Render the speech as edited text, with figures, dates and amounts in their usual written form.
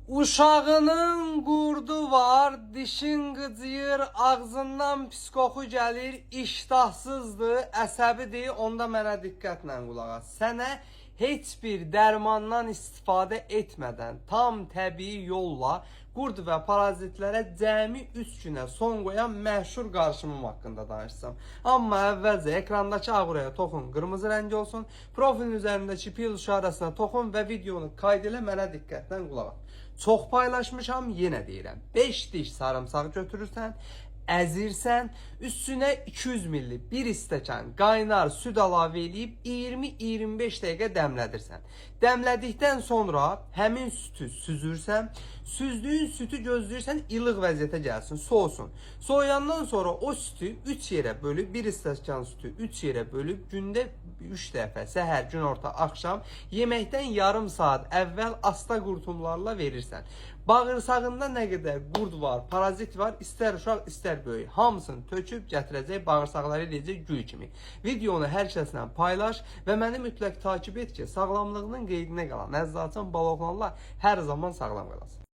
Uşağının qurdu var, dişin qıcıyır, ağzından pis qoxu gəlir, iştahsızdır, əsəbidir, onda mənə diqqətlə qulaq as. Sənə heç bir dərmandan istifadə etmədən tam təbii yolla qurd və parazitlərə cəmi 3 günə son qoyan məşhur qarışımım haqqında danışsam. Amma əvvəlcə ekrandakı ağrıya toxun, qırmızı rəngi olsun, profilin üzərindəki pil işarəsinə toxun və videonu kayd elə, mənə diqqətlə qulaq as. Çox paylaşmışam, yenə deyirəm. 5 diş sarımsaq götürürsən, əzirsən, üstünə 200 ml bir stəkan qaynar süd əlavə edib 20-25 dəqiqə dəmlədirsən. Dəmlədikdən sonra həmin sütü süzürsən, süzdüyün sütü gözləyirsən ilıq vəziyyətə gəlsin, soğusun. Soğuyandan sonra o sütü 3 yerə bölüb, bir stəkan sütü 3 yerə bölüb gündə 3 dəfə, səhər, günorta, axşam yeməkdən yarım saat əvvəl asta qurtumlarla verirsən. Bağırsağında nə qədər qurd var, parazit var, istər uşaq, istər böyük, hamısını töküb gətirəcək, bağırsaqları edəcək gül kimi. Videonu hər kəslə paylaş və məni mütləq takip et ki, sağlamlığının qeydinə qalan, əzzaçan baloqlanlar hər zaman sağlam qalasın.